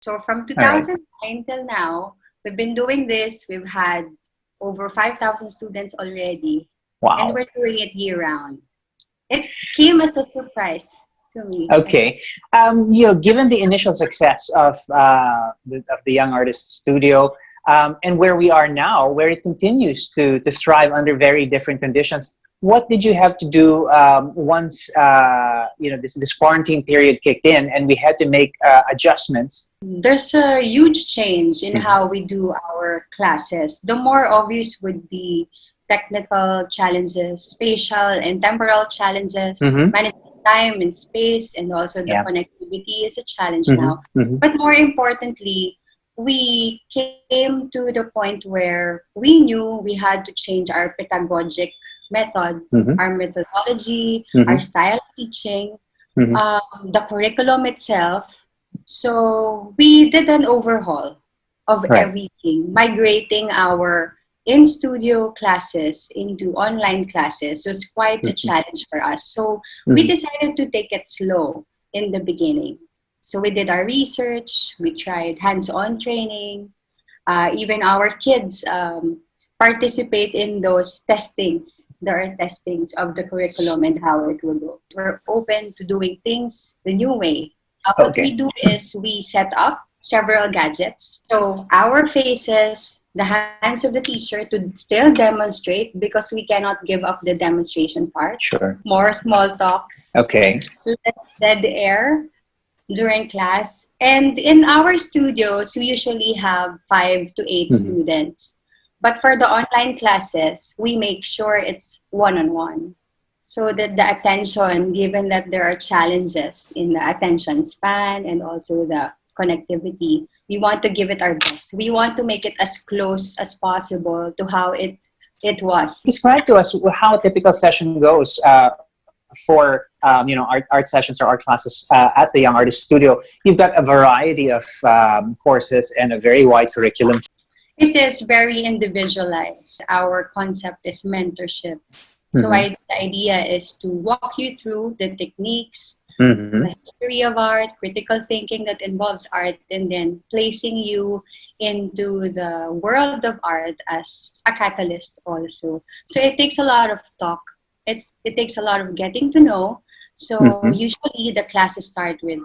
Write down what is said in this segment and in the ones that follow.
So from All right. 2009 till now, we've been doing this. We've had over 5,000 students already, and Wow. we're doing it year round. It came as a surprise to me. Okay. Given the initial success of the Young Artist Studio, and where we are now, where it continues to thrive under very different conditions, what did you have to do once this quarantine period kicked in and we had to make adjustments? There's a huge change in Mhm. how we do our classes. The more obvious would be technical challenges, spatial and temporal challenges, Mm-hmm. managing time and space, and also the Yeah. connectivity is a challenge Mm-hmm. now. Mm-hmm. But more importantly, we came to the point where we knew we had to change our pedagogic method, Mm-hmm. our methodology, our Mm-hmm. style of teaching, Mm-hmm. the curriculum itself. So we did an overhaul of Right. everything, migrating our in-studio classes into online classes. So it's quite a Mm-hmm. challenge for us. So we Mm-hmm. decided to take it slow in the beginning. So we did our research, we tried hands-on training, even our kids participate in those testings. There are testings of the curriculum and how it will go. We're open to doing things the new way. What we Okay. do is we set up several gadgets. So our faces, the hands of the teacher to still demonstrate because we cannot give up the demonstration part. Sure. More small talks, Okay. less dead air during class. And in our studios, we usually have 5 to 8 Mm-hmm. students. But for the online classes, we make sure it's one-on-one. So that the attention, given that there are challenges in the attention span and also the connectivity, we want to give it our best. We want to make it as close as possible to how it was. Describe to us how a typical session goes for art sessions or art classes at the Young Artist Studio. You've got a variety of courses and a very wide curriculum. It is very individualized. Our concept is mentorship. So Mm-hmm. the idea is to walk you through the techniques, Mm-hmm. the history of art, critical thinking that involves art, and then placing you into the world of art as a catalyst also. So it takes a lot of talk. It takes a lot of getting to know. So Mm-hmm. usually the classes start with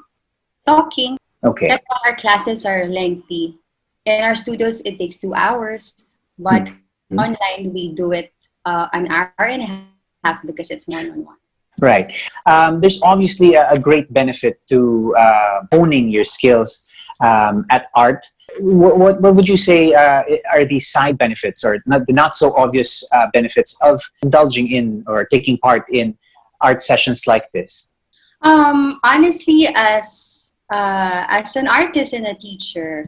talking. Okay. That's why our classes are lengthy. In our studios, it takes 2 hours, but Mm-hmm. online we do it an hour and a half because it's one-on-one. Right. There's obviously a great benefit to honing your skills at art. What would you say are the side benefits or not, the not so obvious benefits of indulging in or taking part in art sessions like this? Honestly, as an artist and a teacher,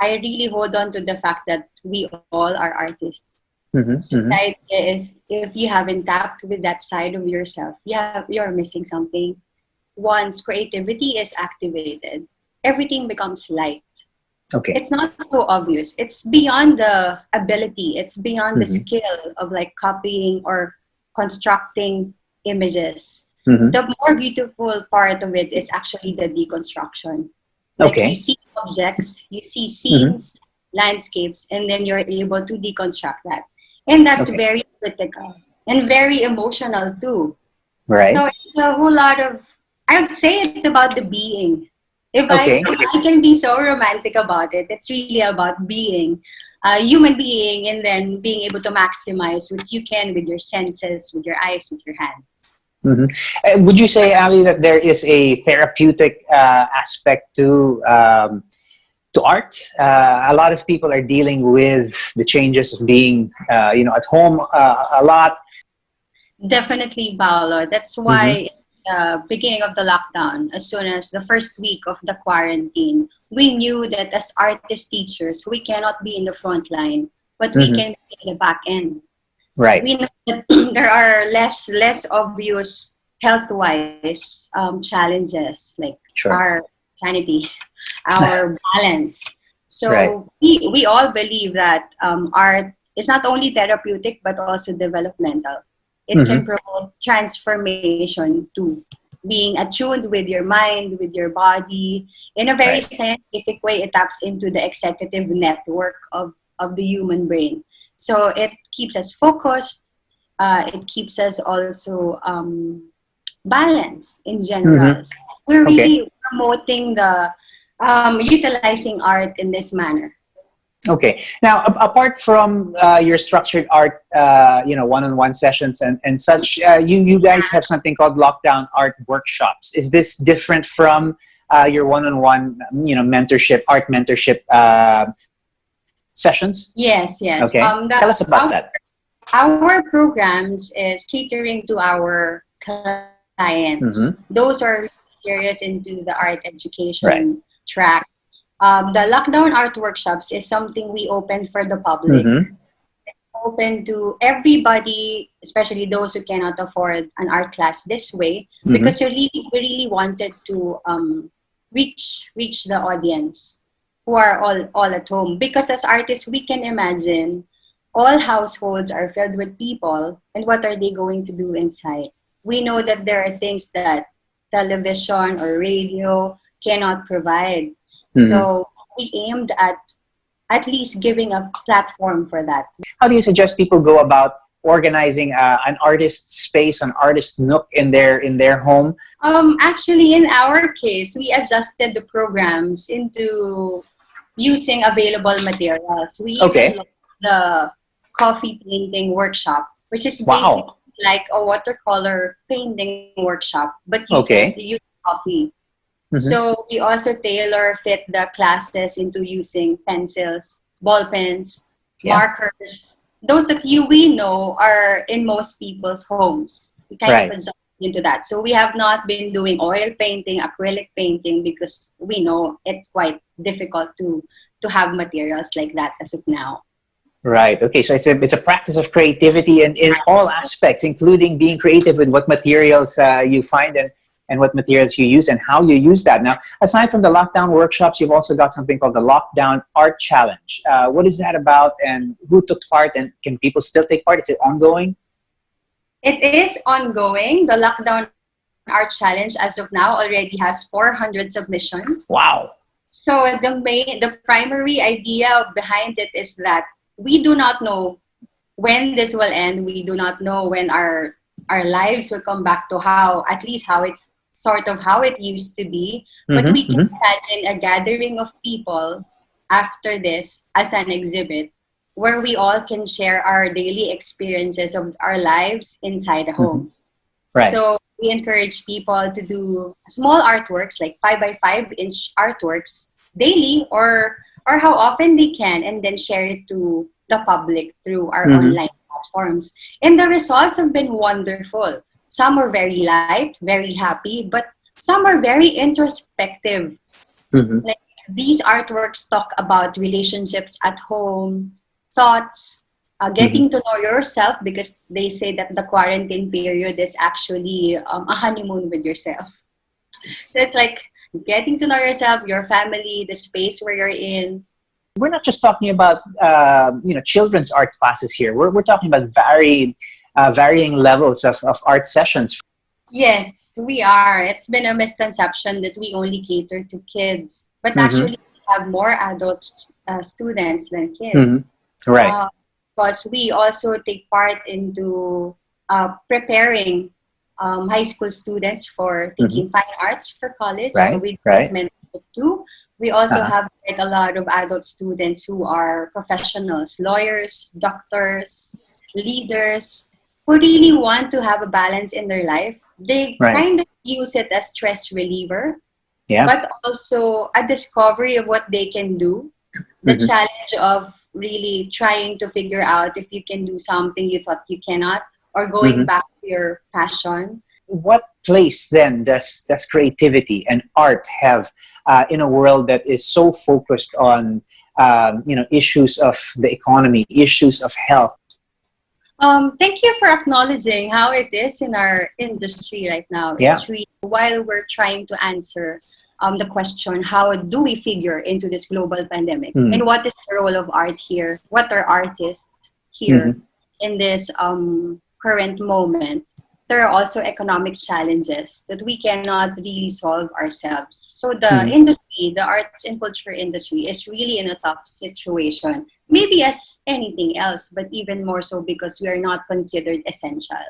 I really hold on to the fact that we all are artists. Mm-hmm. So Mm-hmm. the idea is if you haven't tapped with that side of yourself, you're missing something. Once creativity is activated, everything becomes light. Okay. It's not so obvious. It's beyond the ability. It's beyond the Mm-hmm. skill of like copying or constructing images. Mm-hmm. The more beautiful part of it is actually the deconstruction. Like you Okay. see objects, you see Mm-hmm. scenes, landscapes, and then you're able to deconstruct that. And that's Okay. very critical and very emotional too. Right. So it's a whole lot of, I would say it's about the being. Okay. If I can be so romantic about it, it's really about being a human being and then being able to maximize what you can with your senses, with your eyes, with your hands. Mm-hmm. Would you say, Ali, that there is a therapeutic aspect to art? A lot of people are dealing with the changes of being, at home a lot. Definitely, Paolo. That's Mm-hmm. why beginning of the lockdown, as soon as the first week of the quarantine, we knew that as artist teachers, we cannot be in the front line, but we Mm-hmm. can be in the back end. Right. We know that there are less obvious health-wise challenges like Sure. our sanity, our balance. Right. So we all believe that art is not only therapeutic but also developmental. It can Mm-hmm. promote transformation too. being attuned with your mind, with your body. In a very Right. scientific way, it taps into the executive network of the human brain. So it keeps us focused. It keeps us also balanced in Mm-hmm. general. So we're Okay. really promoting the utilizing art in this manner. Okay. Now, apart from your structured art, one-on-one sessions and such, you guys have something called lockdown art workshops. Is this different from your one-on-one, mentorship, art mentorship sessions? Yes, yes. Okay. Tell us about that. Our programs is catering to our clients. Those Mm-hmm. are really serious into the art education Right. track. The lockdown art workshops is something we open for the public, Mm-hmm. open to everybody, especially those who cannot afford an art class this way, Mm-hmm. because we really wanted to reach the audience who are all at home. Because as artists, we can imagine all households are filled with people, and what are they going to do inside? We know that there are things that television or radio cannot provide. Mm-hmm. So we aimed at least giving a platform for that. How do you suggest people go about organizing an artist space, an artist nook in their home? Actually, in our case, we adjusted the programs into using available materials. We even Okay. launched the coffee painting workshop, which is basically Wow. like a watercolor painting workshop, but Okay. use coffee. Mm-hmm. So we also tailor fit the classes into using pencils, ball pens, Yeah. markers, those that we know are in most people's homes. We kind of Right. adjust into that. So we have not been doing oil painting, acrylic painting, because we know it's quite difficult to have materials like that as of now. Right. Okay. So it's a practice of creativity in all aspects, including being creative with what materials you find and what materials you use and how you use that. Now, aside from the lockdown workshops, you've also got something called the Lockdown Art Challenge. What is that about, and who took part, and can people still take part? Is it ongoing? It is ongoing. The Lockdown Art Challenge, as of now, already has 400 submissions. Wow. So the primary idea behind it is that we do not know when this will end. We do not know when our lives will come back to how, at least how it's sort of how it used to be. But we Mm-hmm. can Mm-hmm. imagine a gathering of people after this as an exhibit where we all can share our daily experiences of our lives inside a Mm-hmm. home. Right. So we encourage people to do small artworks, like 5 by 5 inch artworks, daily or how often they can, and then share it to the public through our Mm-hmm. online platforms. And the results have been wonderful. Some are very light, very happy, but some are very introspective. Mm-hmm. Like these artworks talk about relationships at home, thoughts, Mm-hmm. getting to know yourself, because they say that the quarantine period is actually a honeymoon with yourself. So it's like getting to know yourself, your family, the space where you're in. We're not just talking about children's art classes here. We're talking about varying levels of art sessions. Yes, we are. It's been a misconception that we only cater to kids, but Mm-hmm. actually we have more adult students than Mm-hmm. kids. Right. Uh, because we also take part into preparing high school students for Mm-hmm. taking fine arts for college. So Right. we do that Right. mentorship too. We also Uh-huh. have quite a lot of adult students who are professionals, lawyers, doctors, leaders, who really want to have a balance in their life. They Right. kind of use it as stress reliever, Yeah. but also a discovery of what they can do, the Mm-hmm. challenge of really trying to figure out if you can do something you thought you cannot, or going Mm-hmm. back to your passion. What place then does creativity and art have in a world that is so focused on issues of the economy, issues of health? Thank you for acknowledging how it is in our industry right now. Yeah. It's really, while we're trying to answer the question, how do we figure into this global pandemic? Mm-hmm. And what is the role of art here? What are artists here Mm-hmm. in this current moment? there are also economic challenges that we cannot really solve ourselves. So the Mhm. industry, the arts and culture industry, is really in a tough situation. Maybe as anything else, but even more so because we are not considered essential.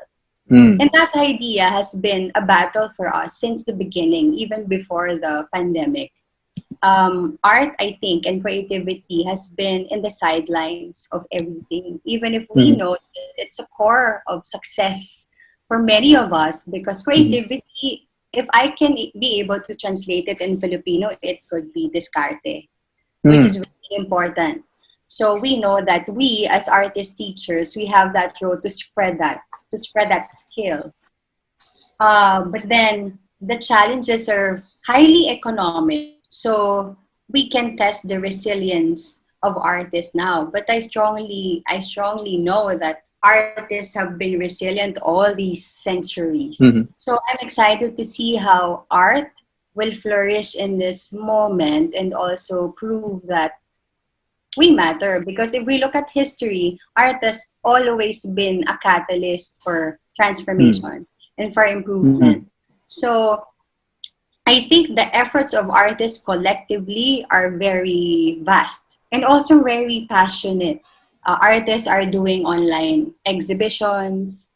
Mm. And that idea has been a battle for us since the beginning, even before the pandemic. Art, I think, and creativity has been in the sidelines of everything, even if we Mhm. know that it's a core of success for many of us, because Mhm. creativity, if I can be able to translate it in Filipino, it could be discarte, which is Mm. really important. So we know that we, as artist teachers, we have that role to spread that skill. But then the challenges are highly economic. So we can test the resilience of artists now. But I strongly know that artists have been resilient all these centuries. Mhm. So I'm excited to see how art will flourish in this moment and also prove that we matter. Because if we look at history, art has always been a catalyst for Mm. transformation and for improvement. Mhm. So I think the efforts of artists collectively are very vast and also very passionate. Artists are doing online exhibitions.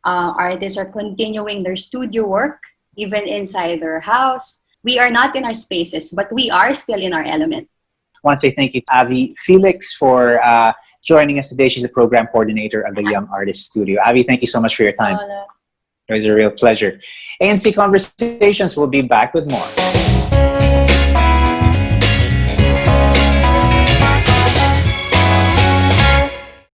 Artists are continuing their studio work even inside their house. We are not in our spaces, but we are still in our element. Want to say thank you to Avie Felix for joining us today. She's the program coordinator of the Young Artist Studio. Avie, thank you so much for your time. Lola. It was a real pleasure. ANC Conversations will be back with more.